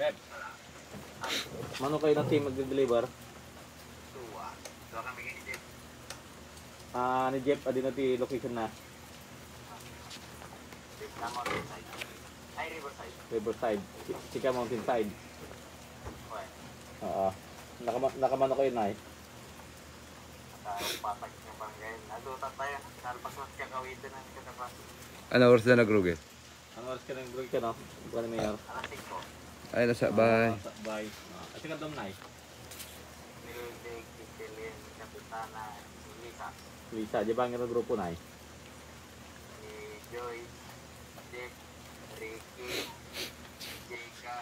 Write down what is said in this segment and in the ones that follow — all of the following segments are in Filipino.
Pep. Mano kayo ng team mag-deliver? Dua kami ni Jeff. Ni Jeff, adi na ti location na. Jeff na Mountain Side. Ay, Riverside. Riverside. Sika Mountain Side. Okay. Oo. Nakamano kayo na eh. Patak ng barangay. Nadutat tayo. Nalpas mas kakawitin ng katapas. Ano oras na nagrugi? Ano oras ka nang break ka no? Bukan ni Mayor. Alas 5. Ay, nasa bahay. Bye. At sika dom na eh. Nilulig, Kitilin, Kapitana, Lisa. Lisa, di ba ang grupo na eh? Ni Joyce, Jeff, Ricky, Jeka,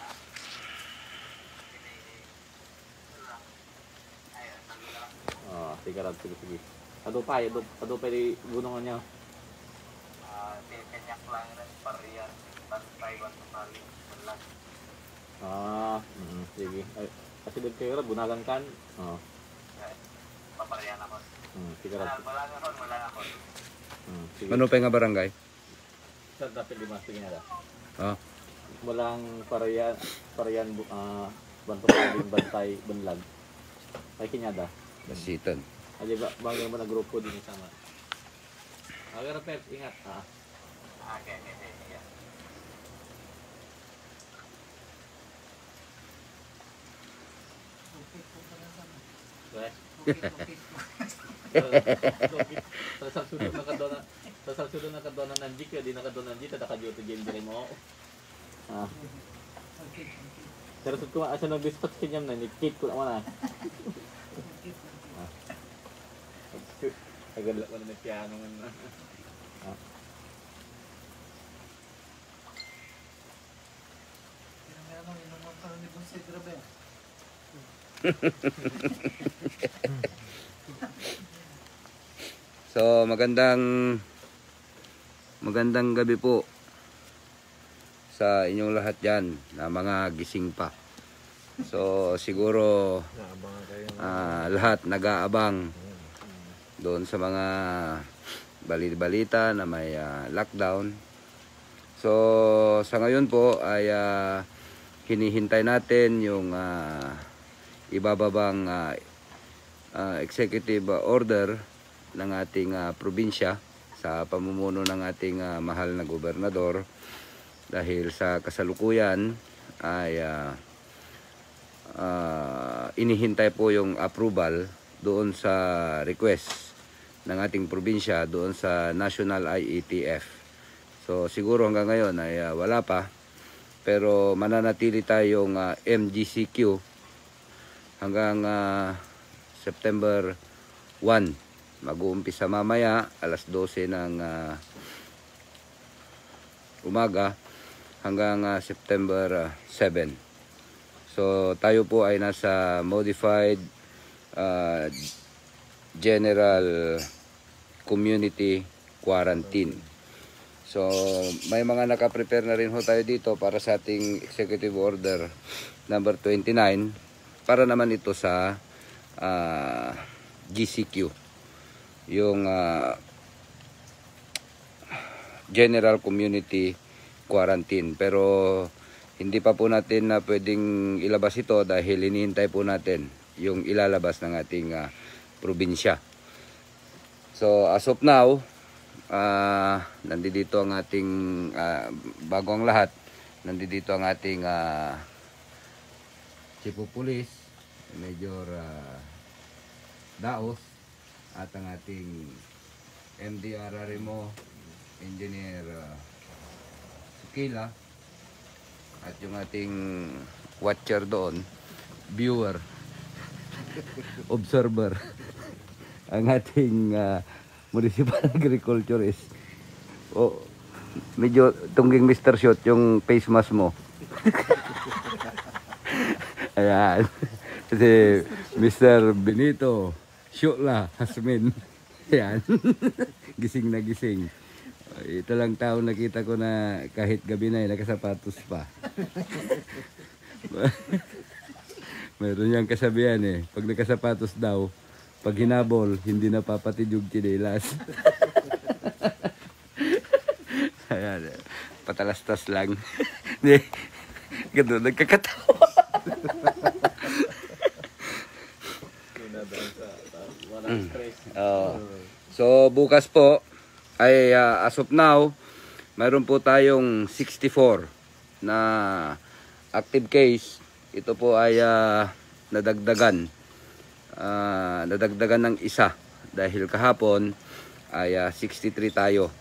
Sige. Ado pa di gunungan niya. Kanyak lang rin, pariyan, bantay, bantay, balag. Sige. Ay, kasi doon kayo bunagan kan. Papariyan ako. Sige rad. Wala ako. Sige. Ano pa nga barangay? Sa dapat lima sige na. Ah, Walang pariyan bantay, banlag. Ay kinyada. Basitan. Aja bang na grupo din sama. Agar Pep ingat. Okay. Yeah. Sa nakadona ng Jik, di nakadona ng Jik, naka-duty game din mo. Pero ko asa nang dispatch kanyam na ni Kate ko naman Agad lang na piano man. So, magandang gabi po sa inyong lahat dyan na mga gising pa. So, siguro lahat nag-aabang doon sa mga balita na may lockdown. So, sa ngayon po ay hinihintay natin yung ibababang executive order ng ating probinsya sa pamumuno ng ating mahal na gobernador, dahil sa kasalukuyan ay inihintay po yung approval doon sa request ng ating probinsya doon sa National IETF. So siguro hanggang ngayon ay wala pa, pero mananatili tayong MGCQ hanggang September 1. Mag-uumpisa mamaya alas 12 ng umaga hanggang September 7. So tayo po ay nasa modified general community quarantine. So may mga naka-prepare na rin ho tayo dito para sa ating executive order number 29, para naman ito sa GCQ, yung general community quarantine. Pero hindi pa po natin na pwedeng ilabas ito dahil hinihintay po natin yung ilalabas ng ating probinsya. So as of now, nandito ang ating bago ang lahat, nandito ang ating Chief of Police, Major Daos, at ang ating MDRRMO Engineer Sukila, at yung ating watcher doon, viewer, observer, ang ating municipal agriculturist. Medyo tungging Mr. Shot yung face mask mo. Ayan. Si Mr. Benito Shotla Hasmin. Ayan. Gising na gising. Ito lang tao nakita ko na kahit gabi na nakasapatos pa. Meron niyang kasabihan pag nakasapatos daw, pag hinabol, hindi na papatid yung chinelas. Ayan. Patalastas lang. Ganun, nagkakatawa. Sinadaan sa walang stress. Oo. So, bukas po, ay as of now, mayroon po tayong 64 na active case. Ito po ay nadagdagan. Nadagdagan ng isa. Dahil kahapon ay 63 tayo.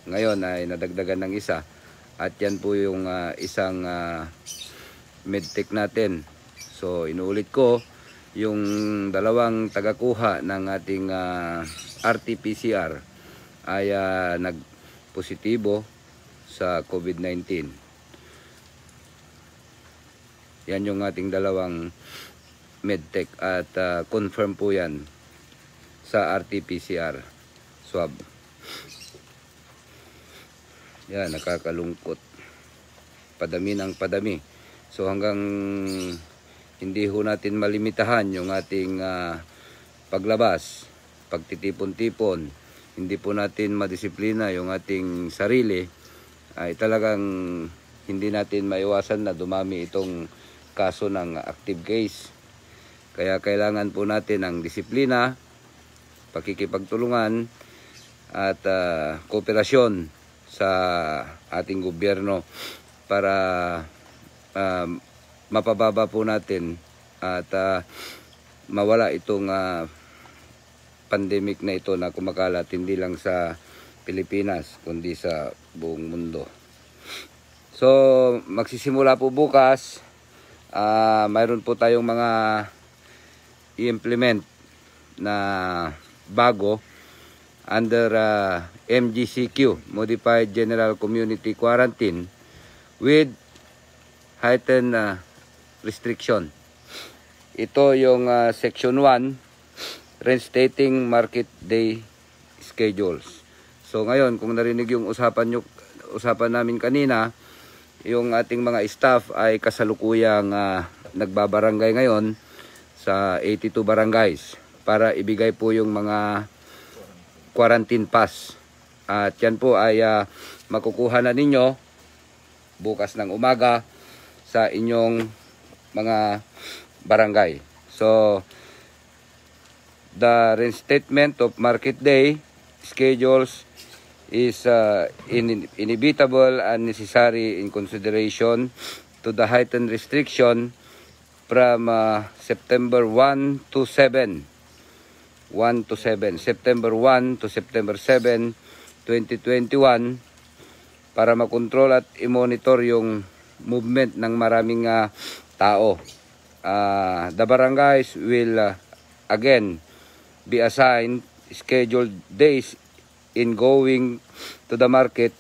Ngayon ay nadagdagan ng isa. At yan po yung isang medtech natin. So, inuulit ko, yung dalawang tagakuha ng ating RT-PCR ay nagpositibo sa COVID-19. Yan yung ating dalawang medtech at confirm po yan sa RT-PCR swab. Yan, nakakalungkot. Padami ng padami. So hanggang hindi ho natin malimitahan yung ating paglabas, pagtitipon-tipon, hindi po natin madisiplina yung ating sarili, ay talagang hindi natin maiwasan na dumami itong kaso ng active case. Kaya kailangan po natin ng disiplina, pakikipagtulungan at kooperasyon sa ating gobyerno para mapababa po natin at mawala itong pandemic na ito na kumakalat hindi lang sa Pilipinas kundi sa buong mundo. So magsisimula po bukas, mayroon po tayong mga i-implement na bago under MGCQ, Modified General Community Quarantine with heightened restriction. Ito yung Section 1, reinstating market day schedules. So ngayon, kung narinig yung usapan namin kanina, yung ating mga staff ay kasalukuyang nagbabarangay ngayon sa 82 barangays para ibigay po yung mga quarantine pass. At yan po ay makukuha na ninyo bukas ng umaga sa inyong mga barangay. So, the reinstatement of market day schedules is inevitable and necessary in consideration to the heightened restriction from September 1 to 7. September 1 to September 7, 2021 para makontrol at i-monitor yung movement ng maraming tao. The barangays will again be assigned scheduled days in going to the market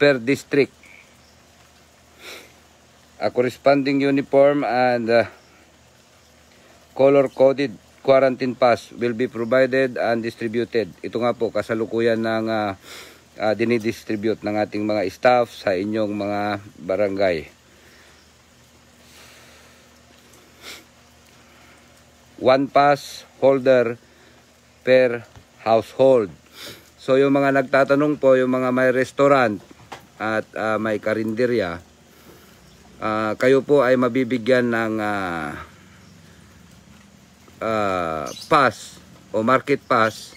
per district. A corresponding uniform and color-coded quarantine pass will be provided and distributed. Ito nga po, kasalukuyan ng dinidistribute ng ating mga staff sa inyong mga barangay. 1 pass holder per household. So yung mga nagtatanong po, yung mga may restaurant at may karinderya, kayo po ay mabibigyan ng pass o market pass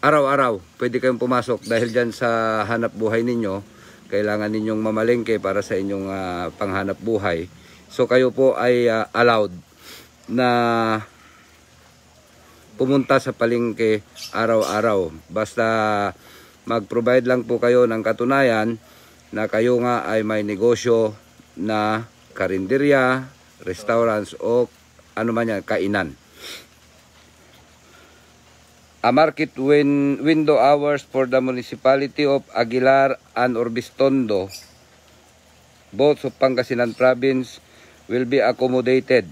araw-araw. Pwede kayong pumasok dahil dyan sa hanap buhay ninyo, kailangan ninyong mamalengke para sa inyong panghanap buhay. So kayo po ay allowed na pumunta sa palengke araw-araw. Basta mag-provide lang po kayo ng katunayan na kayo nga ay may negosyo na karinderya, restaurants o ano man yan, kainan. A market window hours for the municipality of Aguilar and Orbistondo, both of Pangasinan province, will be accommodated.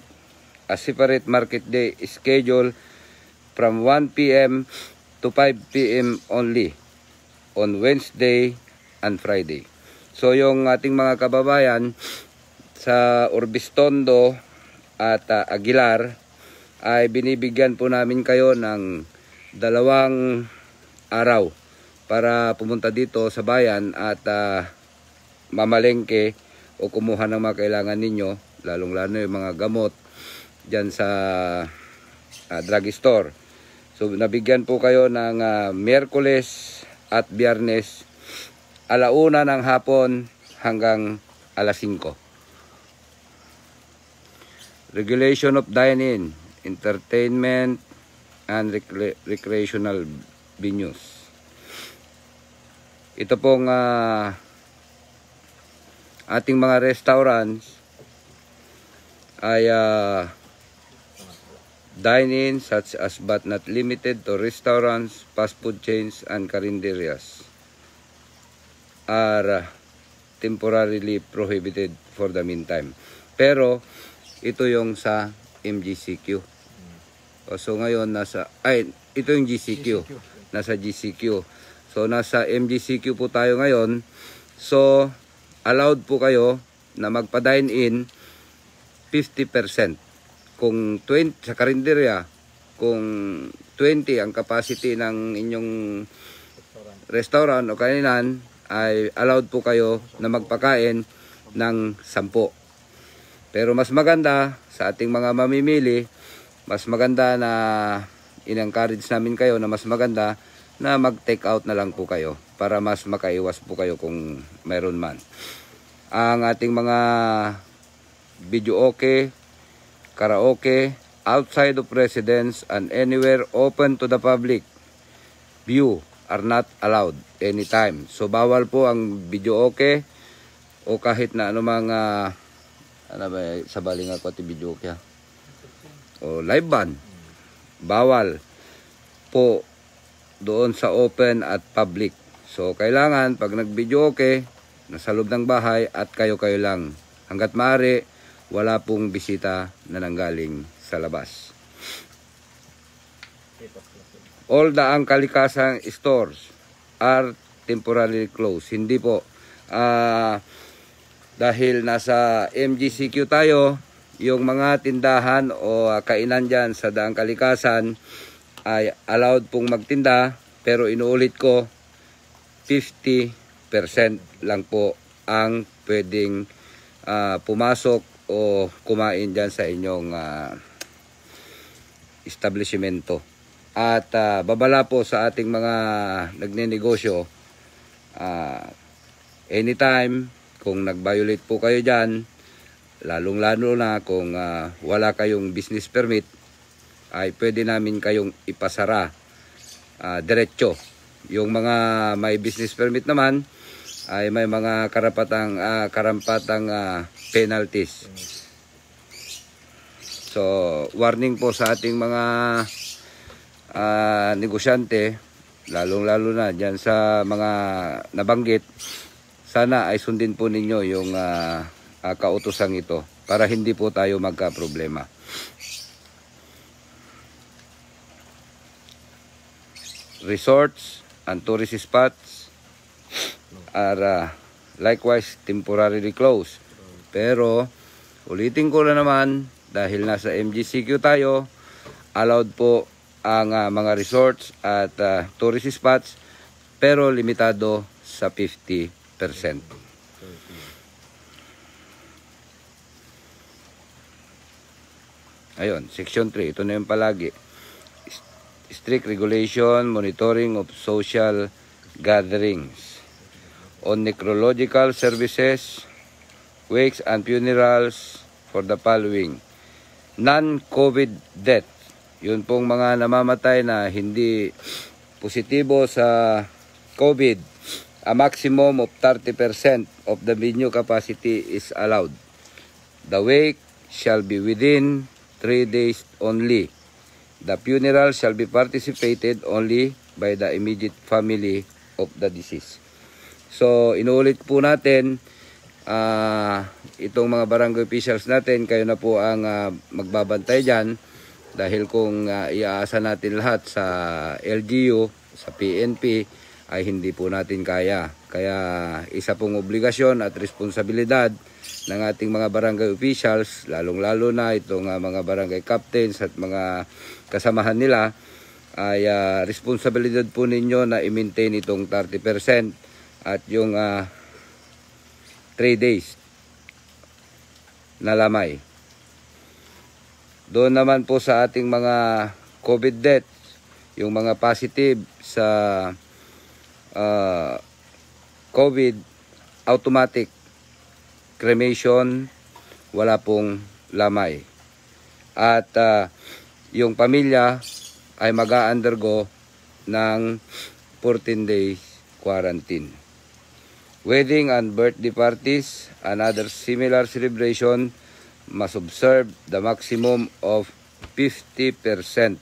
A separate market day is scheduled from 1 p.m. to 5 p.m. only on Wednesday and Friday. So yung ating mga kababayan sa Orbistondo at Aguilar ay binibigyan po namin kayo ng 2 araw para pumunta dito sa bayan at mamalengke o kumuha ng mga kailangan ninyo, lalong-lalo yung mga gamot dyan sa drugstore. So nabigyan po kayo ng Miyerkules at Biyernes 1:00 ng hapon hanggang 5:00. Regulation of dining, entertainment, and recreational venues. Ito pong ating mga restaurants ay dine-in such as but not limited to restaurants, fast food chains, and carinderias are temporarily prohibited for the meantime. Pero ito yung sa MGCQ. So ngayon ito yung GCQ. Nasa GCQ. So nasa MGCQ po tayo ngayon. So allowed po kayo na magpa-dine in 50%. Kung 20 sa karinderya, kung 20 ang capacity ng inyong restaurant o kainan, ay allowed po kayo na magpakain ng 10. Pero mas maganda sa ating mga mamimili, mas maganda na in-encourage namin kayo na mas maganda na mag-take out na lang po kayo para mas makaiwas po kayo kung mayroon man. Ang ating mga videoke, karaoke, outside of residence and anywhere open to the public view are not allowed anytime. So bawal po ang videoke o kahit na anumang sa baling ako at videoke o live band. Bawal po doon sa open at public. So kailangan pag nag-videoke, nasa loob ng bahay at kayo-kayo lang. Hanggat maaari, wala pong bisita na nanggaling sa labas. All the angkalikasang stores are temporarily closed. Hindi po. Dahil nasa MGCQ tayo, yung mga tindahan o kainan dyan sa daang kalikasan ay allowed pong magtinda, pero inuulit ko, 50% lang po ang pwedeng pumasok o kumain dyan sa inyong establishmento. At babala po sa ating mga nagnenegosyo, anytime kung nag-violate po kayo dyan, lalong-lalo na kung wala kayong business permit, ay pwede namin kayong ipasara diretso. Yung mga may business permit naman ay may mga karampatang penalties. So warning po sa ating mga negosyante, lalong-lalo na dyan sa mga nabanggit, sana ay sundin po ninyo yung kautosang ito para hindi po tayo magka-problema. Resorts and tourist spots are likewise temporarily closed. Pero ulitin ko na naman, dahil nasa MGCQ tayo, allowed po ang mga resorts at tourist spots, pero limitado sa 50%. Ayun, Section 3, ito na yung palagi. Strict regulation, monitoring of social gatherings. On necrological services, wakes and funerals for the following. Non-COVID death. Yun pong mga namamatay na hindi positibo sa COVID. A maximum of 30% of the venue capacity is allowed. The wake shall be within 3 days only. The funeral shall be participated only by the immediate family of the deceased. So, inuulit po natin, itong mga barangay officials natin, kayo na po ang magbabantay dyan. Dahil kung iaasa natin lahat sa LGU, sa PNP, ay hindi po natin kaya. Kaya isa pong obligasyon at responsibilidad ng ating mga barangay officials, lalong-lalo na itong mga barangay captains at mga kasamahan nila, ay responsibilidad po ninyo na i-maintain itong 30% at yung 3 days na lamay. Doon naman po sa ating mga COVID deaths, yung mga positive sa COVID, automatic cremation, wala pong lamay. At yung pamilya ay mag-undergo ng 14 days quarantine. Wedding and birthday parties and other similar celebration must observe the maximum of 50%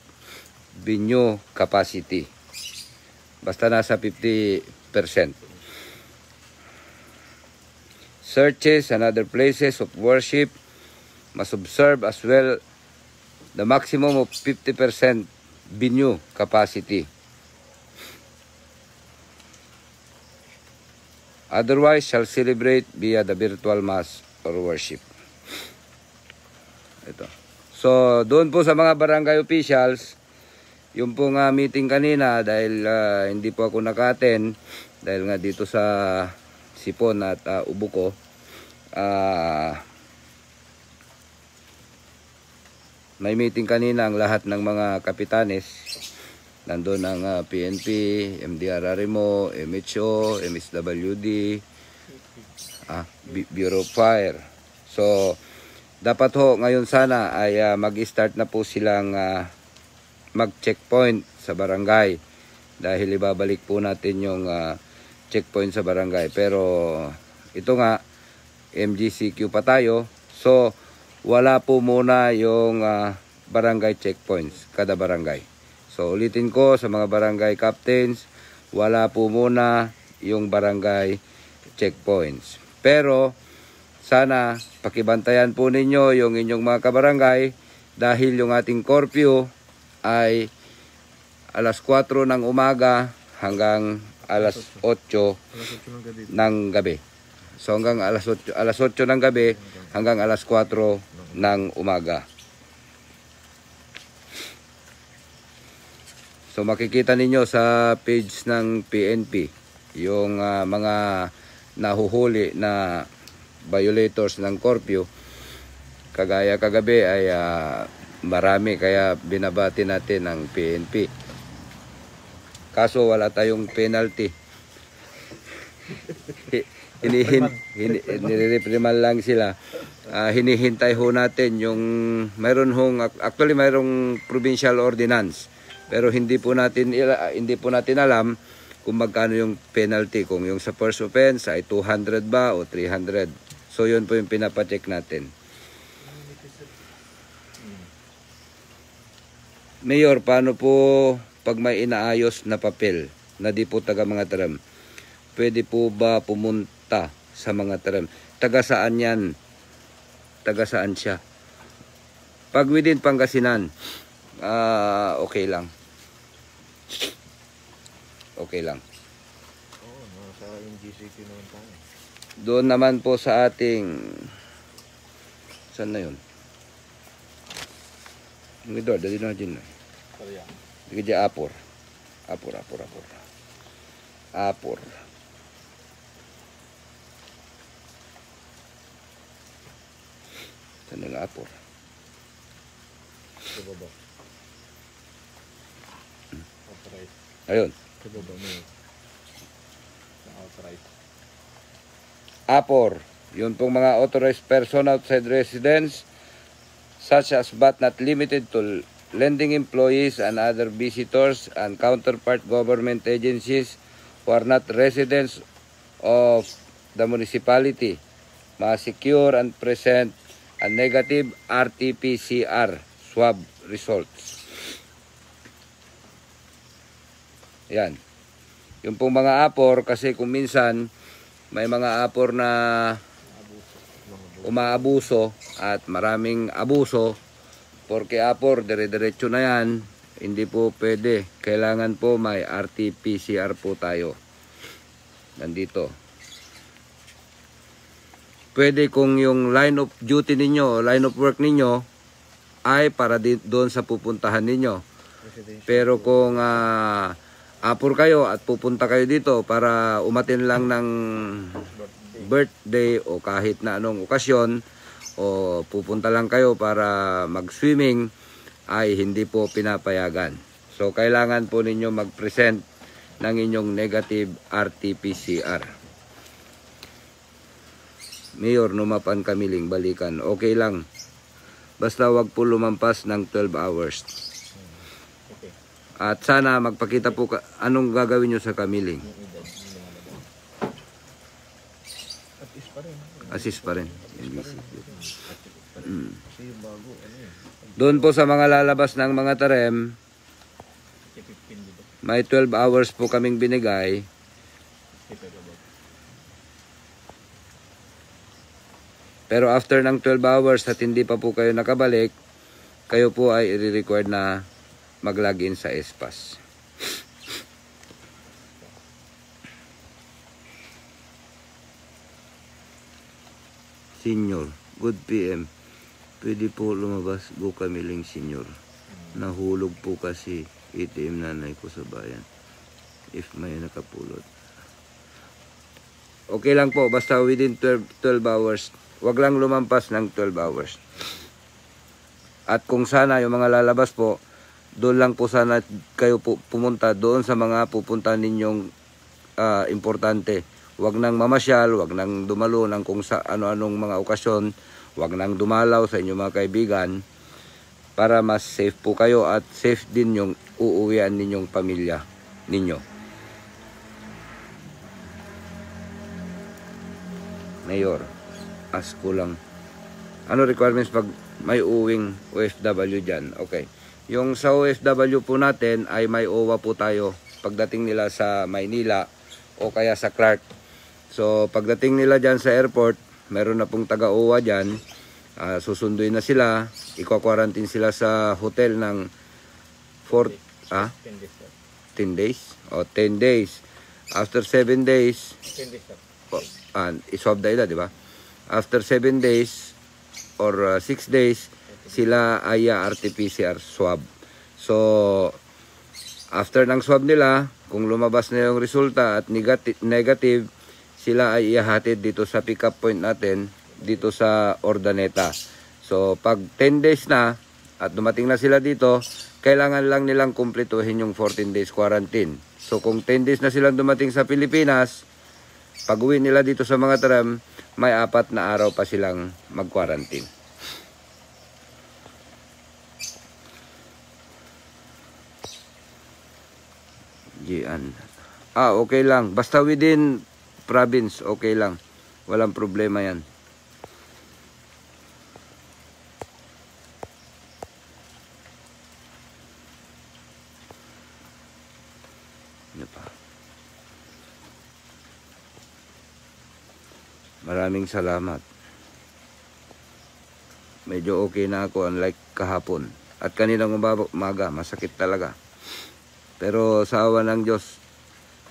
venue capacity. Basta nasa 50%. Churches and other places of worship must observe as well the maximum of 50% venue capacity. Otherwise, shall celebrate via the virtual mass or worship. Ito. So, doon po sa mga barangay officials, yung pong meeting kanina, dahil hindi po ako naka-attend, dahil nga dito sa Sipon at Ubuko, may meeting kanina ang lahat ng mga kapitanes. Nandun ang PNP, MDRRMO, MHO, MSWD, Bureau of Fire. So, dapat ho ngayon sana ay mag-start na po silang mag-checkpoint sa barangay. Dahil ibabalik po natin yung checkpoint sa barangay. Pero ito nga, MGCQ pa tayo. So, wala po muna yung barangay checkpoints kada barangay. So, ulitin ko sa mga barangay captains, wala po muna yung barangay checkpoints. Pero, sana pakibantayan po ninyo yung inyong mga kabarangay dahil yung ating curfew ay alas 4 ng umaga hanggang alas 8 ng gabi. So, hanggang alas 8 ng gabi hanggang alas 4 ng umaga. So makikita ninyo sa page ng PNP yung mga nahuhuli na violators ng curfew. Kagaya kagabi ay marami kaya binabati natin ng PNP. Kaso wala tayong penalty. Nire-repriman lang sila. Hinihintay ho natin yung mayroong provincial ordinance. Pero hindi po natin alam kung magkano yung penalty, kung yung sa first offense ay 200 ba o 300. So yun po yung pinapacheck natin. Mayor, paano po pag may inaayos na papel na di po taga mga tram? Pwede po ba pumunta sa mga tram? Taga saan yan? Taga saan siya? Pag within Pangasinan, okay lang. Okay lang. Sa MGCQ naman tayo. Doon naman po sa ating... Saan na yun? Ang ito, dali na dyan. Dili dyan, Apor. Apor. Saan na nga Apor? Sa baba. Authorized. Ayun. Sa baba mo yun. Authorized. Apor. Yun pong mga authorized person outside residence such as but not limited to lending employees and other visitors and counterpart government agencies who are not residents of the municipality must secure and present a negative RT-PCR swab results. Yan. Yung pong mga apor, kasi kung minsan may mga apor na umaabuso at maraming abuso, porque apor, dire-diretso na yan, hindi po pwede. Kailangan po may RT-PCR po tayo. Nandito. Pwede kung yung line of duty ninyo, line of work ninyo, ay para doon sa pupuntahan ninyo. Pero kung apor kayo at pupunta kayo dito para umatin lang ng birthday o kahit na anong okasyon, o pupunta lang kayo para mag-swimming ay hindi po pinapayagan. So kailangan po ninyo mag-present ng inyong negative RT-PCR. Mayor, Numapan, Kamiling, Balikan, okay lang. Basta wag po lumampas ng 12 hours. Okay. At sana magpakita po anong gagawin nyo sa Kamiling. Assist pa rin. Doon po sa mga lalabas ng mga tarem, may 12 hours po kaming binigay. Pero after ng 12 hours at hindi pa po kayo nakabalik, kayo po ay i-required na mag-login sa Espas. Senior, good PM. Pwede po lumabas, go Kamiling Senior. Nahulog po kasi ATM nanay ko sa bayan. If may nakapulot. Okay lang po, basta within 12 hours. Wag lang lumampas ng 12 hours. At kung sana yung mga lalabas po, doon lang po sana kayo po pumunta doon sa mga pupunta ninyong importante. Wag nang mamasyal, wag nang dumalo ng kung sa ano-anong mga okasyon, wag nang dumalaw sa inyong mga kaibigan para mas safe po kayo at safe din yung uuwian ninyong pamilya ninyo. Mayor, ask ko lang. Ano requirements pag may uwing OFW dyan? Okay. Yung sa OFW po natin ay may OWA po tayo pagdating nila sa Maynila o kaya sa Clark. So pagdating nila dyan sa airport, meron na pong taga-OWA dyan. Susunduin na sila. Iko-quarantine sila sa hotel ng 10 days? O 10 days. After 7 days, 10 days sir. iswab na ila, di ba? After 7 days or 6 days, sila ay RT-PCR swab. So, after ng swab nila, kung lumabas na yung resulta at negative, sila ay ihahatid dito sa pick-up point natin, dito sa Ordaneta. So, pag 10 days na, at dumating na sila dito, kailangan lang nilang kumpletuhin yung 14 days quarantine. So, kung 10 days na silang dumating sa Pilipinas, pag uwi nila dito sa mga taram, may 4 na araw pa silang mag-quarantine. Gian. Okay lang. Basta within province, okay lang. Walang problema yan. Ano pa? Maraming salamat. Medyo okay na ako unlike kahapon. At kaninang umaga, masakit talaga. Pero sa awa ng Diyos,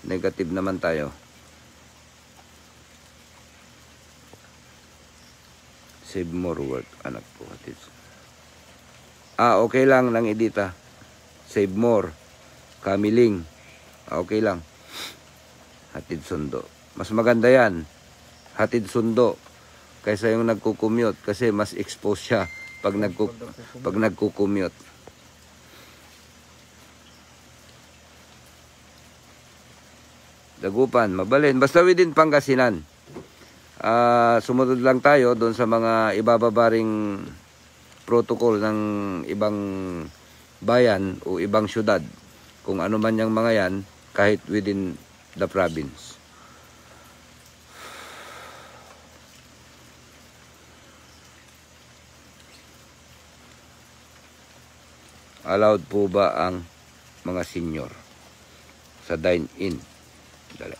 negative naman tayo. Save more work, anak po. Okay lang nang edita. Save more. Kamiling. Okay lang. Hatid sundo. Mas maganda yan. Hatid sundo. Kaysa yung nagkukumute. Kasi mas exposed siya pag nagkukumute. Dagupan, Mabalin. Basta within Pangasinan. Sumunod lang tayo doon sa mga ibababaring protocol ng ibang bayan o ibang syudad. Kung ano man yung mga yan, kahit within the province. Allowed po ba ang mga senior sa dine-in? Dali.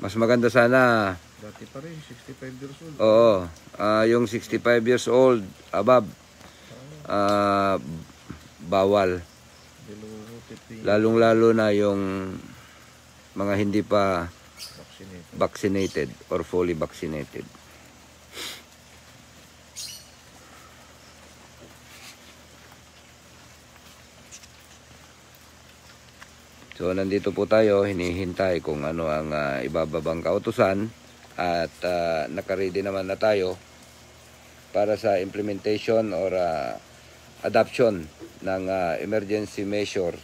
Mas maganda sana. Dati pa rin, 65 years old. Oo. Yung 65 years old, above, bawal. Lalong-lalo na yung mga hindi pa vaccinated or fully vaccinated. So nandito po tayo, hinihintay kung ano ang ibababang kautusan at nakaready naman na tayo para sa implementation or adoption ng emergency measure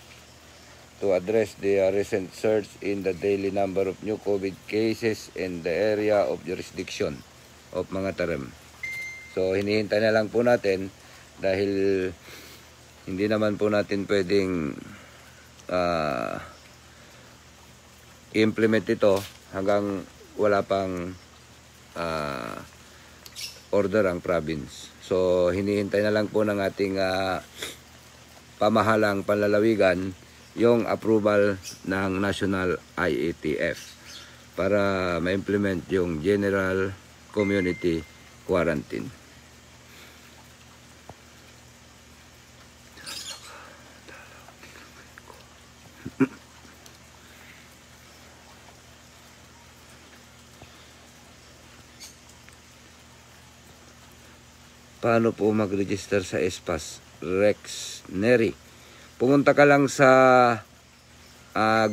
to address the recent surge in the daily number of new COVID cases in the area of jurisdiction of mga Tarem. So hinihintay na lang po natin dahil hindi naman po natin pwedeng i-implement ito hanggang wala pang order ang province. So hinihintay na lang po ng ating pamahalang panlalawigan yung approval ng National IATF para ma-implement yung General Community Quarantine. Paano po mag-register sa Espas? Rex Neri. Pumunta ka lang sa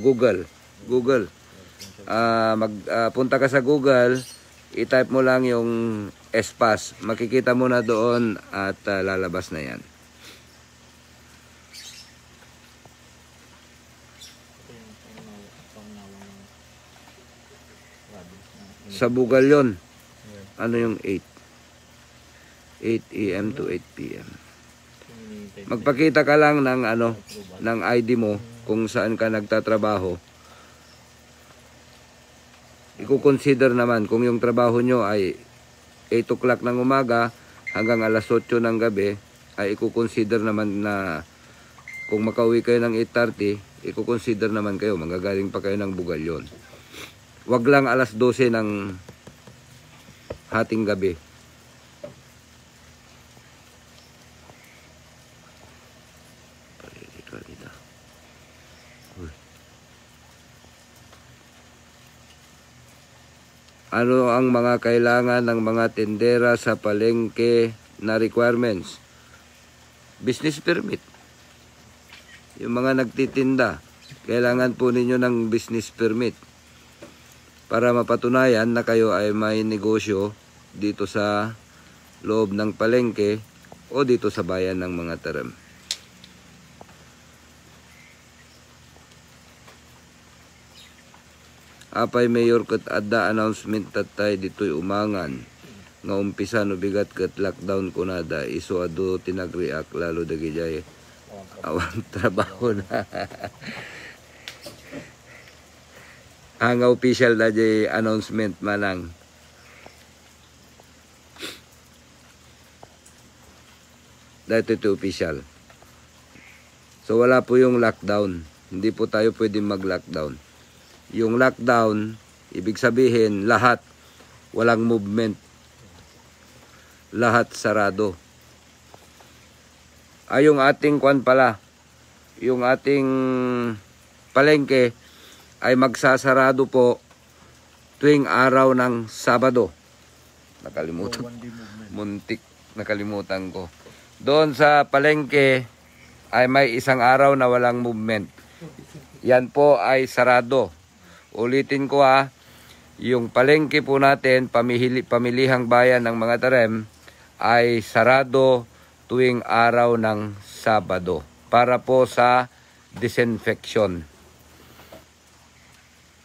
Google. Punta ka sa Google, i-type mo lang yung Espas. Makikita mo na doon at lalabas na yan. Sa Google yon. Ano yung 8 AM to 8 PM. Magpakita ka lang ng ng ID mo kung saan ka nagtatrabaho. Iko-consider naman kung yung trabaho nyo ay 8 o'clock ng umaga hanggang alas 8 ng gabi, ay iko-consider naman na kung makauwi kayo ng 8:30, iko-consider naman kayo, manggagaling pa kayo ng Bugalyon. Wag lang alas 12 ng hating gabi. Ano ang mga kailangan ng mga tendera sa palengke na requirements? Business permit. Yung mga nagtitinda, kailangan po ninyo ng business permit para mapatunayan na kayo ay may negosyo dito sa loob ng palengke o dito sa bayan ng mga Tarem. Apay mayor kat adda announcement tatay dito'y umangan nga umpisa no bigat kat lockdown kunada iso ado tinagreact lalo dagijay awang trabaho na. Ang official da jay announcement manang. Dito ito official. So wala po yung lockdown. Hindi po tayo pwedeng mag-lockdown. Yung lockdown, ibig sabihin lahat, walang movement. Lahat sarado. Yung ating kwan pala, yung ating palengke ay magsasarado po tuwing araw ng Sabado. Nakalimutan. Muntik, nakalimutan ko. Doon sa palengke ay may isang araw na walang movement. Yan po ay sarado. Ulitin ko yung palengke po natin, pamilihang bayan ng mga Tarem, ay sarado tuwing araw ng Sabado para po sa disinfection.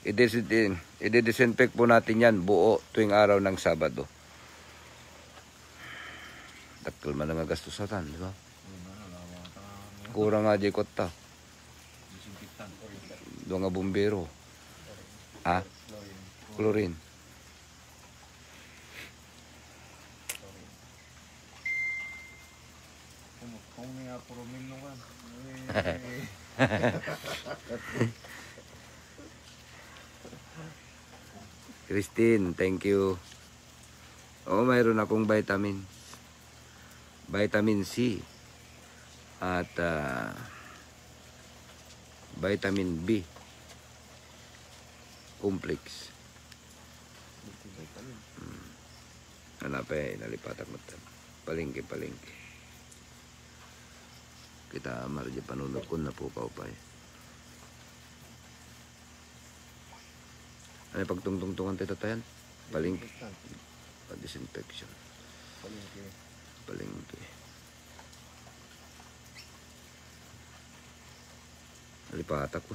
I-disinfect po natin yan buo tuwing araw ng Sabado. Takil man nga gastusan, di ba? Kurang nga di kotta. Doon nga bumbero. Chlorine. Kung nga puro minukan. Christine, thank you. Mayroon akong vitamin. Vitamin C. At vitamin B. Complex. Nalipatak mo ito. Palengke. Kita marja panunod ko na po kaupay. Ano yung pagtungtungtungan tayo tatayan? Paling Instant. disinfection. Palengke. Palengke. Alipata ko.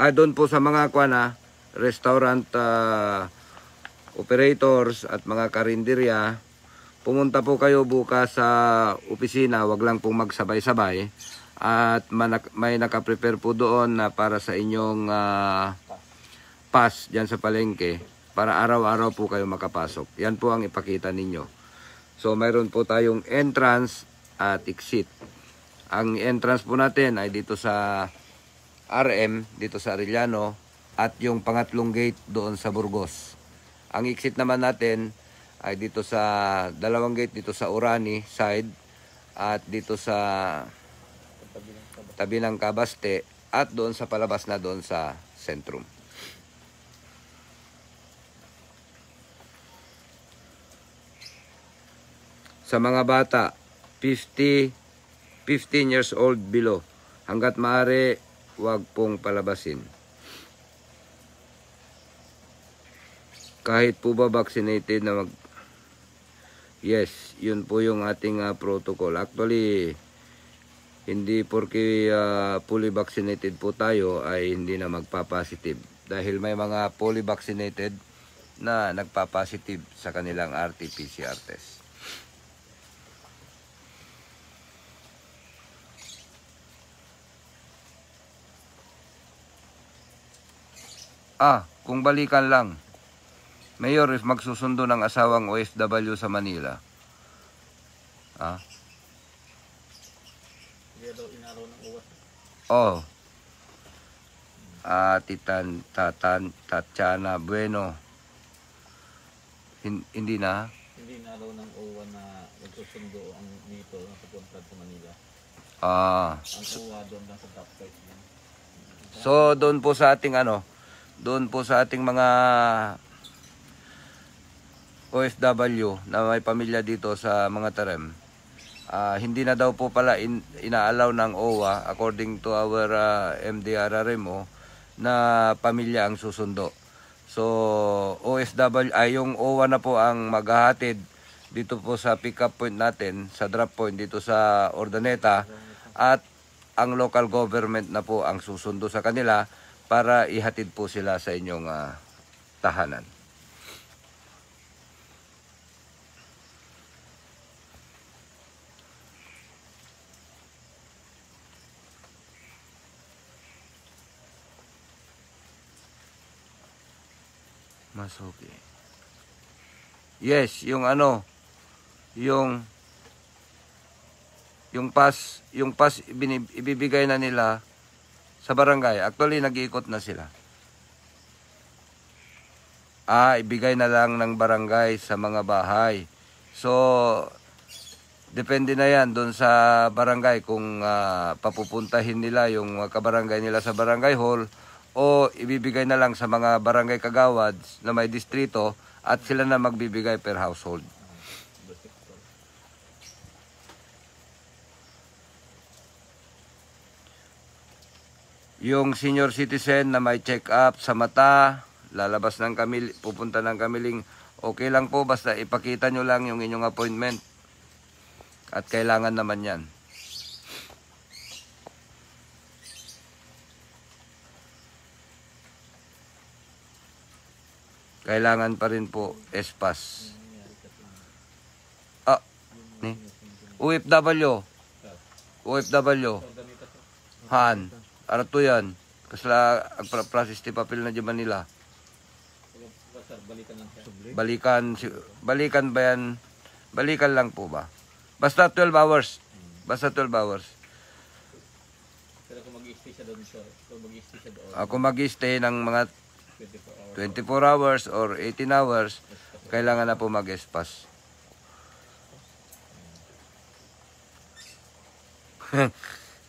Doon po sa mga restaurant operators at mga karinderya, pumunta po kayo bukas sa opisina, wag lang pong magsabay-sabay. At may nakaprepare po doon na para sa inyong pass dyan sa palengke para araw-araw po kayo makapasok. Yan po ang ipakita ninyo. So mayroon po tayong entrance at exit. Ang entrance po natin ay dito sa RM, dito sa Arellano, at yung pangatlong gate doon sa Burgos. Ang exit naman natin ay dito sa dalawang gate dito sa Orani side at dito sa tabi ng Cabaste at doon sa palabas na doon sa Sentrum. Sa mga bata, 15 years old below, hanggat maaari, huwag pong palabasin. Kahit po ba vaccinated na Yes, yun po yung ating protocol. Actually, hindi porke fully vaccinated po tayo ay hindi na magpa-positive. Dahil may mga fully vaccinated na nagpa-positive sa kanilang RT-PCR test. Kung balikan lang. Mayor, if magsusundo ng asawang OFW sa Manila. Hindi daw inaraw ng uwas. Tatiana Bueno. Hindi na. Hindi inaraw ng OWA na magsusundo ang dito na pupunta sa Manila. Ang OWA doon lang sa top 5 yan. So doon po sa ating mga OFW na may pamilya dito sa mga terem, hindi na daw po pala inaalaw ng OWA according to our MDRRMO na pamilya ang susundo. So OFW yung OWA na po ang maghahatid dito po sa pick up point natin, sa drop point dito sa Ordaneta, at ang local government na po ang susundo sa kanila para ihatid po sila sa inyong tahanan. Mas okay. Yes, yung pass ibibigay na nila sa barangay. Actually, nag-iikot na sila. Ibigay na lang ng barangay sa mga bahay. So, depende na yan doon sa barangay kung papupuntahin nila yung kabarangay nila sa barangay hall o ibibigay na lang sa mga barangay kagawad na may distrito at sila na magbibigay per household. Yung senior citizen na may check-up sa mata, lalabas ng pupunta ng kamiling, okay lang po basta ipakita nyo lang yung inyong appointment. At kailangan naman yan. Kailangan pa rin po espas. OFW. Han. Arato yan. Kasla agpa-process ti papel na di Manila. Balikan ba yan? Balikan lang po ba? Basta 12 hours. Basta 12 hours. Pero kung mag-i-stay siya doon, Kung mag-i-stay ng mga 24 hours or 18 hours, kailangan na po mag-espas.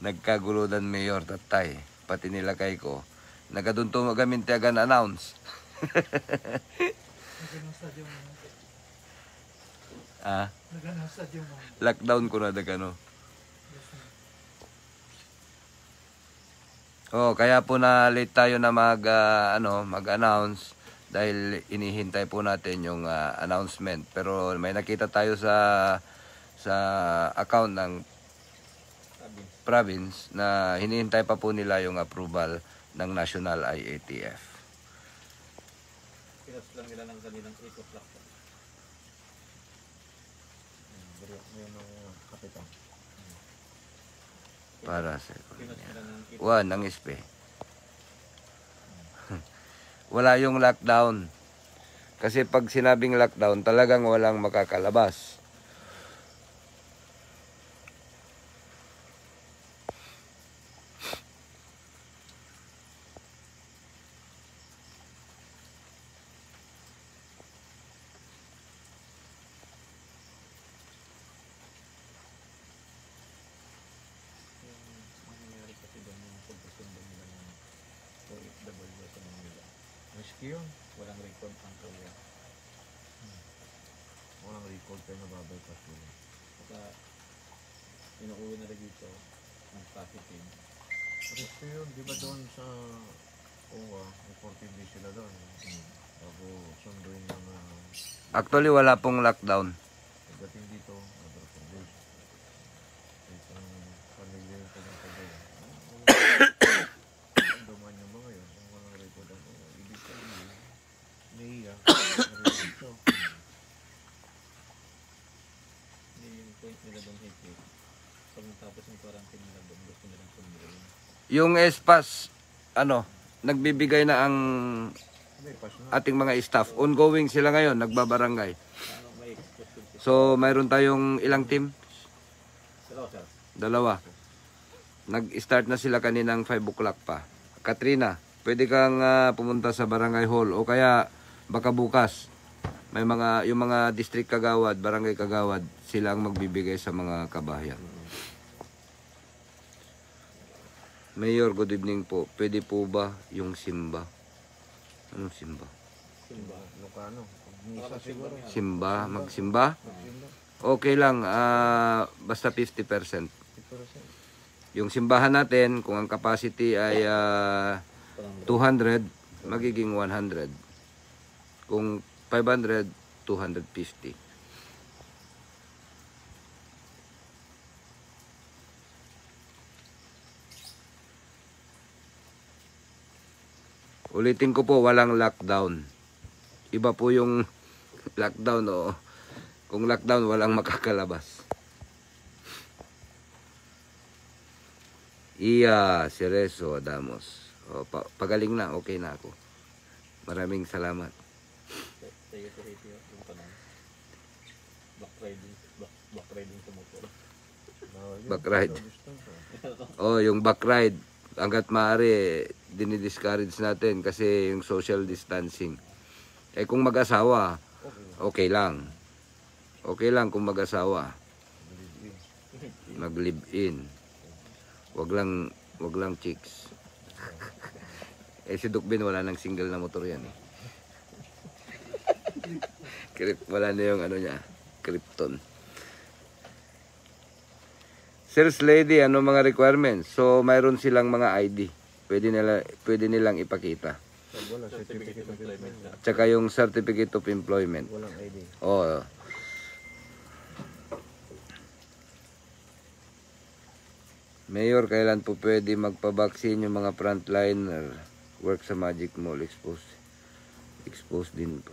Nagkagulo dan mayor tatay, pati nila kay ko. Nagadunto magamin tiagan announce. Lockdown ko na dagano. Oh, kaya po na late tayo na mag-announce dahil inihintay po natin yung announcement. Pero may nakita tayo sa account ng province na hinihintay pa po nila yung approval ng National IATF. Pinas lang nila ng kanilang eco-plug. Para sa Pinas nila ng eco. One, ng SPE. Wala yung lockdown. Kasi pag sinabing lockdown, talagang walang makakalabas. Nangyayari kasi doon yung pagkasundo nila ng OFW sa Manila. Rescue yun. Walang record ang kaya. Walang record kayo nababypass nila. Saka inuuwi na rin dito ng traffic team. Rescue yun. Di ba doon sa OWA, may 14 days sila doon. Bago sunduin ng Actually, wala pong lockdown. pagdating dito, another 4 days. Isang pamilya yung pagkakagay. Ang dumaan yung mga yun. Ang walang record ang ibig sabihin. Naiya. Narito. Hindi yung point nila doon higit. Pag natapos yung quarantine nila doon, gusto nilang sunduin. Yung ESPAS, nagbibigay na ang Bypass na. ating mga staff. Ongoing sila ngayon, nagbabarangay. Ano, may expose sila. So, mayroon tayong ilang team? Sir, sir. 2. Nag-start na sila kaninang 5 o'clock pa. Katrina, pwede kang pumunta sa barangay hall o kaya baka bukas. May yung mga district kagawad, barangay kagawad, sila ang magbibigay sa mga kabahayan. Mayor, good evening po. Pwede po ba yung simba? Anong simba? Simba. Lucano. Misa siguro. Simba? Magsimba? Simba. Okay lang. Basta 50%. 50%. Yung simbahan natin, kung ang capacity ay 200, magiging 100. Kung 500, 250. Ulitin ko po, walang lockdown. Iba po yung lockdown, o kung lockdown, walang makakalabas. Cerezo Adamos. Pagaling na, okay na ako. Maraming salamat. Tayo sa radio, yung tanong. Back riding sa motor. Back ride. Yung back ride. Hanggat maaari, dinidiscourage natin kasi yung social distancing. Kung mag-asawa, okay lang. Okay lang kung mag-asawa. Mag-live-in. Wag lang chicks. Si Dukbin wala nang single na motor yan eh. Wala na yung niya, Krypton. Sales lady, ano mga requirements? So, mayroon silang mga ID. Pwede nilang ipakita. Wala, certificate of employment. Tsaka yung certificate of employment. Walang ID. Oo. Mayor, kailan po pwede magpabaksin yung mga frontliner? Work sa Magic Mall, expose din po.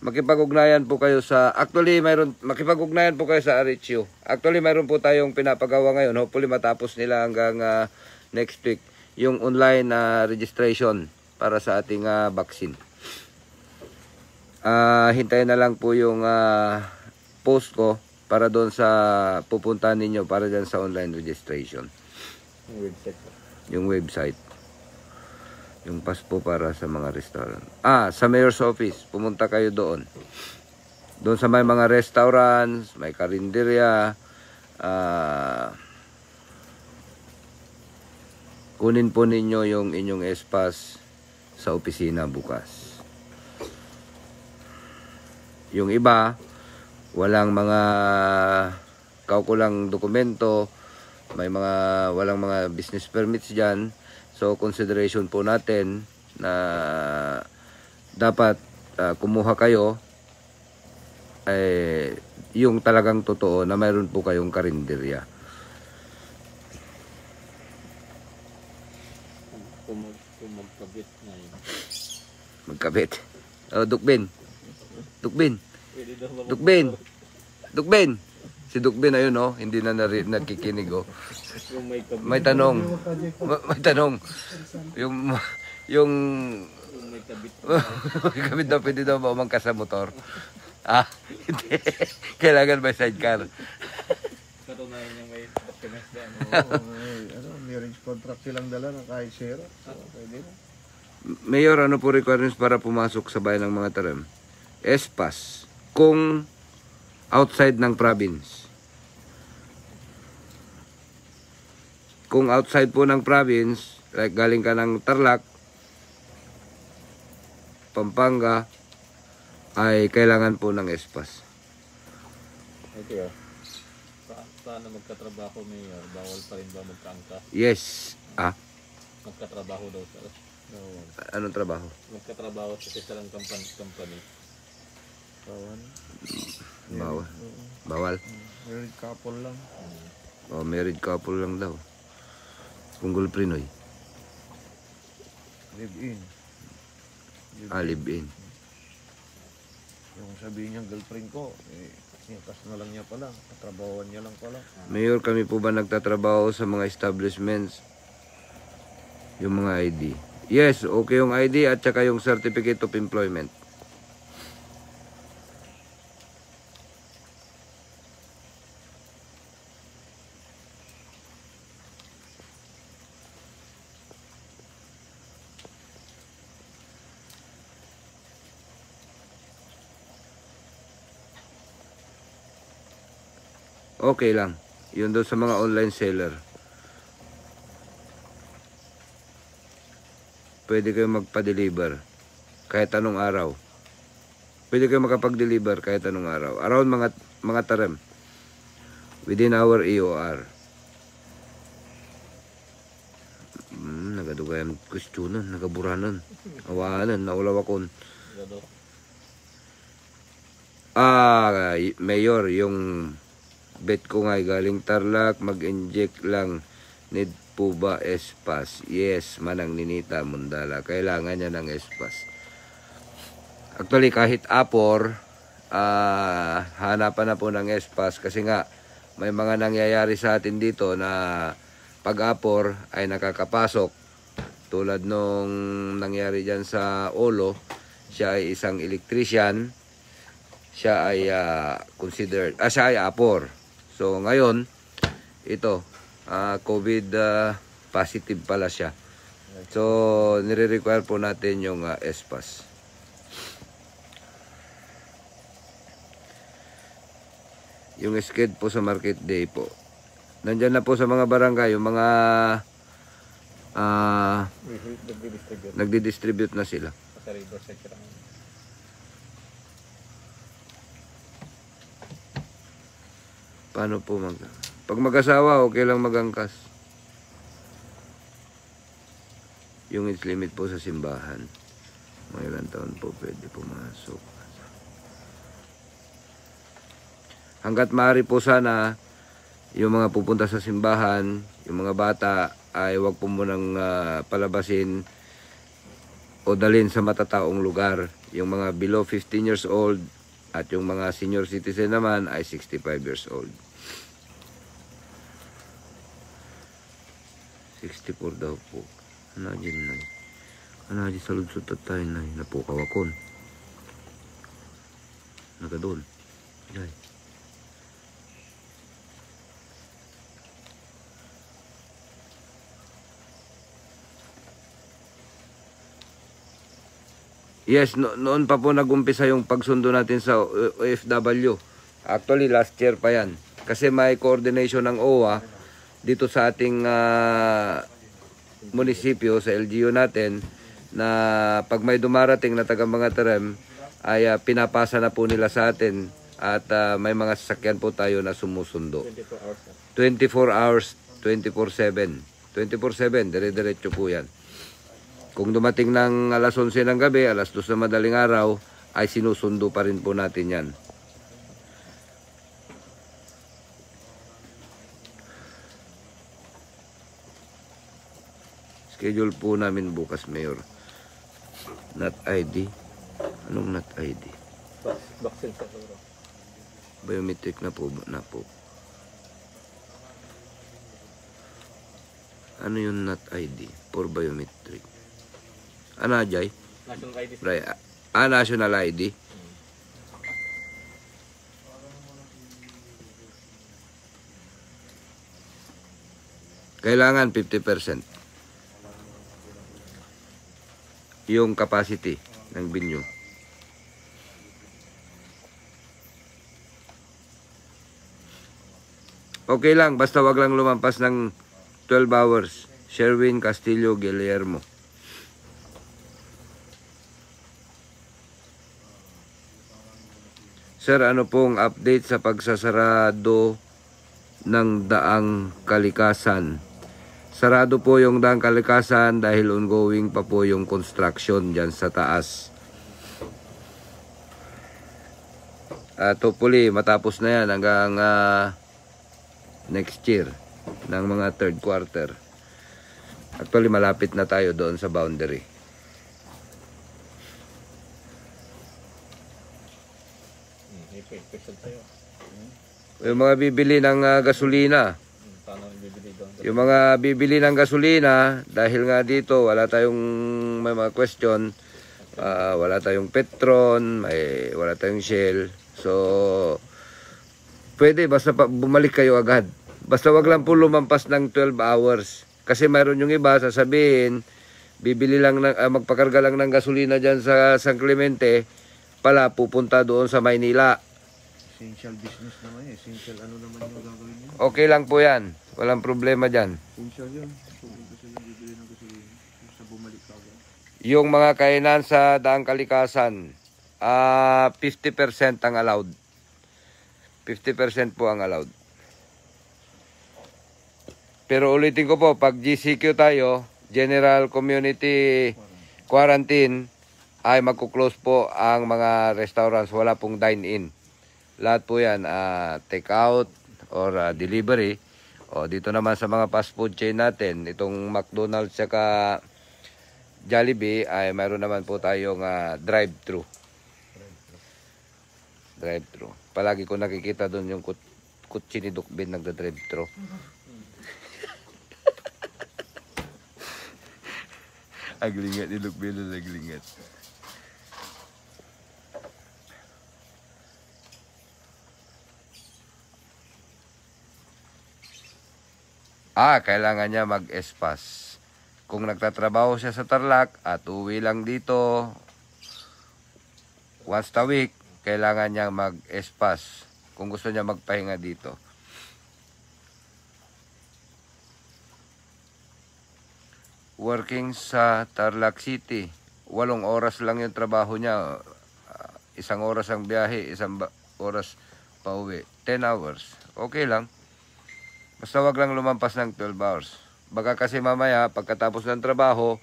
Makipag-ugnayan po kayo sa, makipag-ugnayan po kayo sa RHU. Actually, mayroon po tayong pinapagawa ngayon. Hopefully, matapos nila hanggang next week. Yung online registration para sa ating vaccine. Hintayin na lang po yung post ko para doon sa pupuntahan ninyo para dyan sa online registration. Yung website. Yung website. Yung pass po para sa mga restaurant. Sa mayor's office. Pumunta kayo doon. Doon sa may mga restaurants, may karinderya. Kunin po ninyo yung inyong espas sa opisina bukas. Yung iba, walang mga kaukulang dokumento, may mga walang mga business permits dyan. So consideration po natin na dapat kumuha kayo yung talagang totoo na mayroon po kayong karinderya. Kung magkabit na yun. Magkabit. Oh, Dukbin. Pwede daw ba Dukbin. Si Dukbin ayun oh, hindi na nakikinig oh. yung may kabit? May tanong. May tanong. Yung May kabit. may kabit daw, pwede daw ba umangkas sa motor? Hindi. Kailangan may sidecar. Katunayan niya may documents na. Marriage contract silang dala ng kahit zero. So, pwede na. Mayor, ano po requirements para pumasok sa bayan ng mga tarim? Espas. Kung outside ng province. Kung outside po ng province, like galing ka ng Tarlac, Pampanga, ay kailangan po ng espas. Okay ah. Paano magkatrabaho Mayor? Bawal pa rin ba magkaangkas? Yes. Magkatrabaho daw sir. Anong trabaho? Magkatrabaho sa silang company. Bawal. Bawal. Married couple lang. O, married couple lang daw. Punggol Prinoy. Live in. Live in. Yung sabihin niya girlfriend ko, niyakas na lang niya pala. Katrabawan niya lang pala. Mayor, kami po ba nagtatrabaho sa mga establishments? Yung mga ID. Yes, okay yung ID at saka yung Certificate of Employment. Okay lang. Yun doon sa mga online seller. Pwede kayo magpa-deliver kahit anong araw. Pwede kayo makapag-deliver kahit anong araw. Around mga tarim. Within our EOR. Nagadugayan questionan, nagaburanan. Awanan, naulawakon. Mayor, yung bet ko nga galing Tarlac, mag-inject lang. Need po ba espas? Yes, manang Ninita Mundala. Kailangan niya ng espas. Actually, kahit apor, hanapan na po ng espas kasi nga may mga nangyayari sa atin dito na pag-apor ay nakakapasok. Tulad nung nangyari dyan sa Olo, siya ay isang electrician. Siya ay considered, siya ay apor. So ngayon, ito, COVID positive pala siya. So nire-require po natin yung espas. Yung sked po sa market day po. Nandyan na po sa mga barangay, yung mga nagdi-distribute na sila. Paano po pag mag-asawa, okay lang magangkas. Yung age limit po sa simbahan. Mga ilang taon po pwede pumasok. Hanggat maaari po sana, yung mga pupunta sa simbahan, yung mga bata, ay wag po munang palabasin o dalhin sa matataong lugar. Yung mga below 15 years old at yung mga senior citizen naman ay 65 years old. 64 daw po. Anadyan na. Anadyan sa ludsot at tayo na. Napukawakon. Nagadol. Jai. Yes, noon pa po nag-umpisa yung pagsundo natin sa OFW. Actually, last year pa yan. Kasi may coordination ng OWA dito sa ating munisipyo, sa LGU natin, na pag may dumarating na taga mga tarim, ay pinapasa na po nila sa atin at may mga sasakyan po tayo na sumusundo. 24 hours 24/7. 24/7, dire-diretso po yan. Kung dumating ng alas 11 ng gabi, alas 2 na madaling araw, ay sinusundo pa rin po natin yan. Schedule po namin bukas, Mayor. Not ID. Anong not ID? Vaccine sa loro. Biometric na po. Ano yung not ID? For biometric. Ano, Jay? National ID. Right. National ID. Kailangan 50%. Yung capacity ng binyo. Okay lang, basta wag lang lumampas ng 12 hours. Sherwin Castillo Guillermo. Sir, ano pong update sa pagsasarado ng daang Kalikasan? Sarado po yung daang Kalikasan dahil ongoing pa po yung construction dyan sa taas. Hopefully, matapos na yan hanggang next year ng mga third quarter. Actually, malapit na tayo doon sa boundary. May question tayo. Yung mga bibili ng gasolina. Paano bibili doon? Yung mga bibili ng gasolina, dahil nga dito wala tayong may mga question, wala tayong Petron, wala tayong Shell. So, pwede basta bumalik kayo agad. Basta wag lang po lumampas ng 12 hours. Kasi mayroon yung iba sasabihin, bibili lang magpakarga lang ng gasolina dyan sa San Clemente, pala pupunta doon sa Maynila. Essential business naman eh. Essential ano naman yung gagawin niya. Okay lang po yan. Walang problema dyan. Essential yun. Kung gusto yung bibili ng gasolina. Sa bumalik ka agad. Yung mga kainan sa daang Kalikasan, 50% ang allowed. 50% po ang allowed. Pero ulitin ko po, pag GCQ tayo, General Community Quarantine, ay magkuklose po ang mga restaurants. Wala pong dine-in. Lahat po yan, take out or delivery. O dito naman sa mga fast food chain natin, itong McDonald's saka Jollibee, ay mayroon naman po tayong drive-thru. Drive-thru. Palagi ko nakikita doon yung kutsi ni Dukbin nagda-drive-thru. Aglingat ni Dukbin na naglingat. Kailangan niya mag-espas. Kung nagtatrabaho siya sa Tarlac at uwi lang dito once a week, kailangan niya mag-espas kung gusto niya magpahinga dito. Working sa Tarlac City, 8 oras lang yung trabaho niya. 1 oras ang biyahe, 1 oras pa uwi. 10 hours. Okay lang. Basta wag lang lumampas ng 12 hours. Baka kasi mamaya, pagkatapos ng trabaho,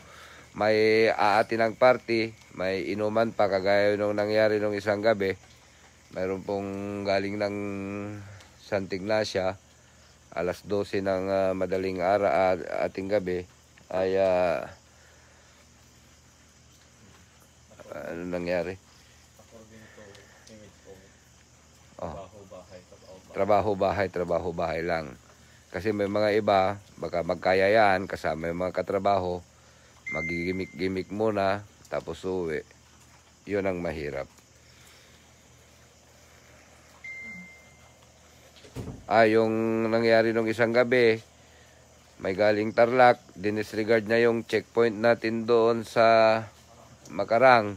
may aatin ng party, may inuman pa, kagaya nung nangyari nung isang gabi. Mayroon pong galing ng Santa Ignacia, alas 12 ng madaling araw, ating gabi, ay ano nangyari? Trabaho bahay lang. Kasi may mga iba, baka magkaya yan, kasama yung mga katrabaho, magigimik-gimik muna, tapos uwi. Yun ang mahirap. Yung nangyari nung isang gabi, may galing Tarlac, dinisregard niya yung checkpoint natin doon sa Macarang.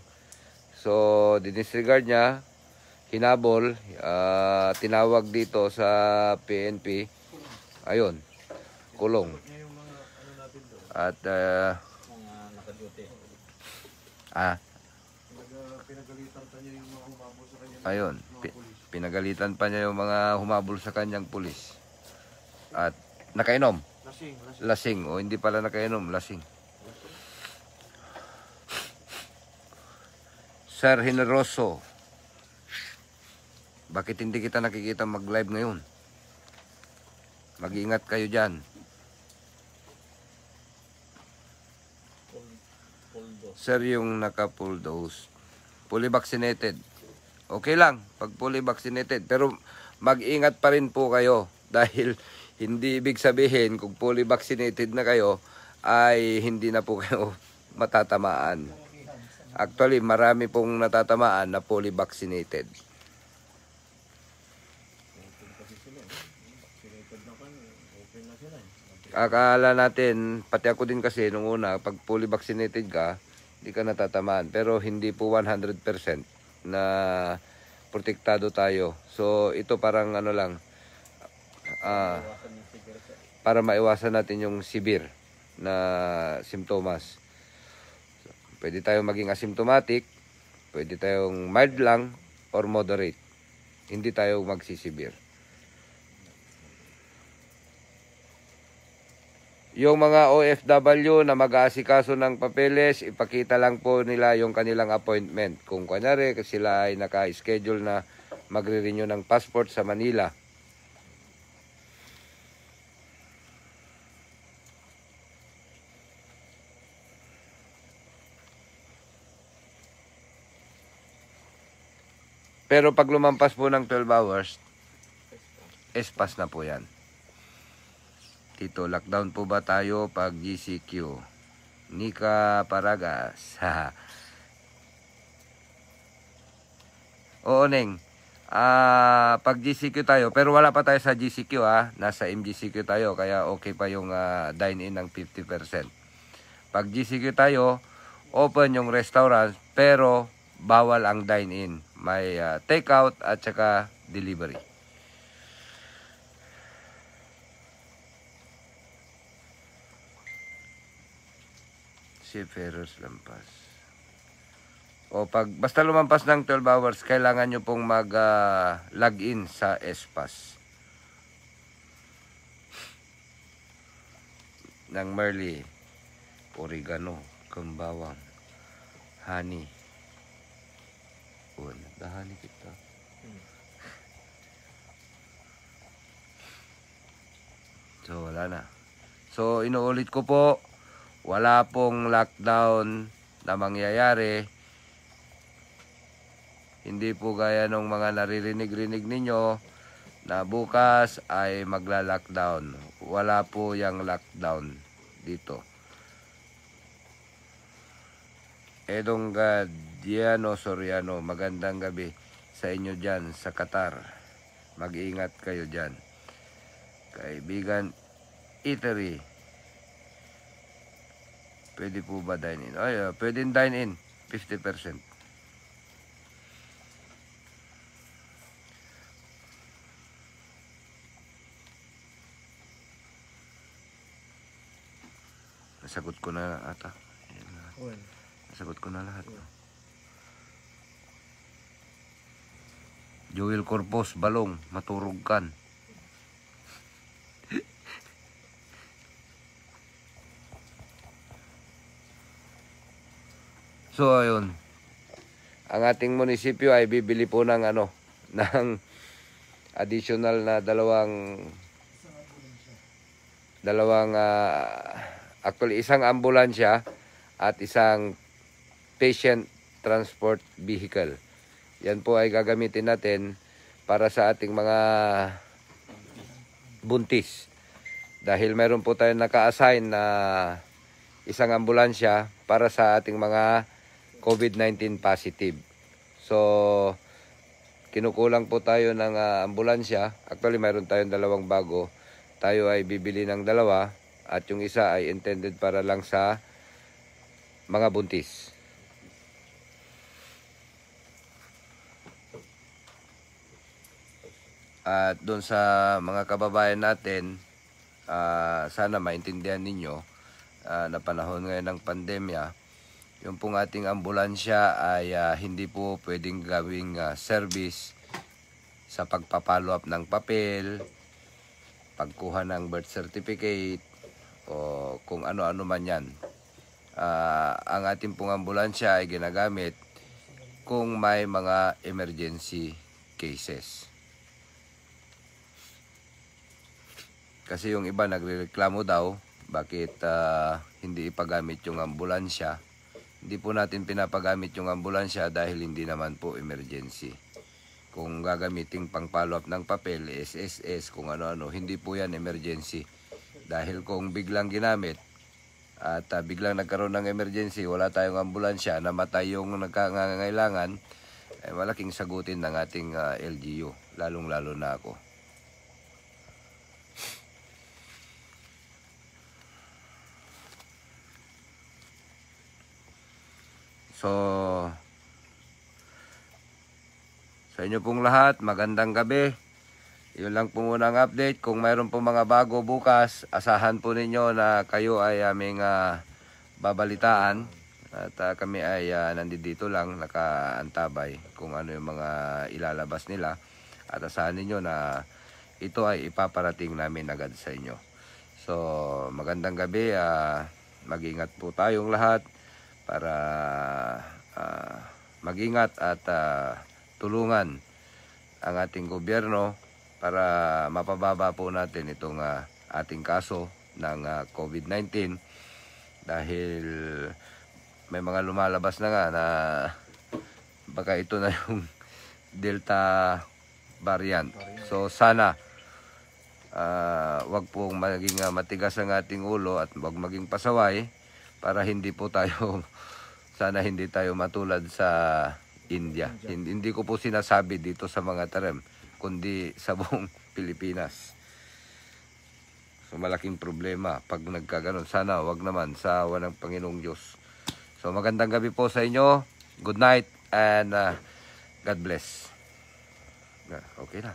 So, dinisregard niya, hinabol, tinawag dito sa PNP, ayun, kulong. At Mga nakaduty. Pinagalitan pa niya yung mga humabol sa kanya. Ayun, pinagalitan pa niya yung mga humabol sa kanyang pulis. At nakainom. Lasing. Lasing. O hindi pala nakainom, lasing. Sir Generoso, bakit hindi kita nakikita mag-live ngayon? Mag-iingat kayo dyan. Full dose. Sir, yung naka-full dose, fully vaccinated. Okay lang, pag fully vaccinated. Pero mag-ingat pa rin po kayo. Dahil hindi ibig sabihin kung fully vaccinated na kayo, ay hindi na po kayo matatamaan. Actually, marami pong natatamaan na fully vaccinated. Akala natin, pati ako din kasi nung una, pag fully vaccinated ka, hindi ka natatamaan. Pero hindi po 100% na protektado tayo. So ito parang ano lang, Iwasan yung cigarette. para maiwasan natin yung severe na simptomas. Pwede tayong maging asymptomatic, pwede tayong mild lang or moderate. Hindi tayo magsisevere. Yung mga OFW na mag-aasikaso ng papeles, ipakita lang po nila yung kanilang appointment. Kung kunyari sila ay naka-schedule na magre-renew ng passport sa Manila. Pero pag lumampas po ng 12 hours, espas na po yan. Tito, lockdown po ba tayo pag GCQ? Nika Paragas. Oo, Neng. Pag GCQ tayo, pero wala pa tayo sa GCQ nasa MGCQ tayo, kaya okay pa yung dine-in ng 50%. Pag GCQ tayo, open yung restaurant, pero bawal ang dine-in. May take-out at saka delivery. Seafarers lampas. O basta lumampas ng 12 hours, kailangan nyo pong mag-login sa Espas. Ng Merly, oregano, kambawang, honey. O, nagdahani kita. So, wala na. So, inuulit ko po, wala pong lockdown na mangyayari. Hindi po gaya ng mga naririnig-rinig ninyo na bukas ay magla-lockdown. Wala po yung lockdown dito. Edong Gadiano Soriano, magandang gabi sa inyo dyan sa Qatar. Mag-iingat kayo dyan. Kaibigan Eatery, pwede po ba dine-in? Ay, pwede dine-in, 50%. Nasagot ko na ata. Well, Nasagot ko na lahat. Joel Corpus, Balong, maturog kan. So ayun. Ang ating munisipyo ay bibili po ng ng additional na dalawang actually isang ambulansya at isang patient transport vehicle. Yan po ay gagamitin natin para sa ating mga buntis. Dahil meron po tayong naka-assign na isang ambulansya para sa ating mga COVID-19 positive. So, kinukulang po tayo ng ambulansya. Actually, mayroon tayong dalawang bago. Tayo ay bibili ng dalawa at yung isa ay intended para lang sa mga buntis. At doon sa mga kababayan natin, sana maintindihan ninyo na panahon ngayon ng pandemya, yung pong ating ambulansya ay hindi po pwedeng gawing service sa pagpapalo up ng papel, pagkuha ng birth certificate, o kung ano-ano man yan. Ang ating pong ambulansya ay ginagamit kung may mga emergency cases. Kasi yung iba nagrereklamo daw bakit hindi ipagamit yung ambulansya. Hindi po natin pinapagamit yung ambulansya dahil hindi naman po emergency. Kung gagamitin pang follow-up ng papel, SSS, kung ano-ano, hindi po yan emergency. Dahil kung biglang ginamit at biglang nagkaroon ng emergency, wala tayong ambulansya, namatay yung nagkangangailangan, ay malaking sagutin ng ating LGU, lalong-lalo na ako. So, sa inyo pong lahat, magandang gabi. Yun lang po muna ang update. Kung mayroon po mga bago bukas, asahan po ninyo na kayo ay aming babalitaan. At kami ay nandito lang, nakaantabay kung ano yung mga ilalabas nila. At asahan ninyo na ito ay ipaparating namin agad sa inyo. So, magandang gabi. Mag-ingat po tayong lahat para mag-ingat at tulungan ang ating gobyerno para mapababa po natin itong ating kaso ng COVID-19 dahil may mga lumalabas na nga na baka ito na yung Delta variant. So sana wag pong maging matigas ang ating ulo at wag maging pasaway para hindi po tayo sana hindi tayo matulad sa India. Hindi ko po sinasabi dito sa mga terem kundi sa buong Pilipinas. So malaking problema pag nagkaganon. Sana wag naman sa awa ng Panginoong Diyos. So magandang gabi po sa inyo. Good night and God bless. Okay na.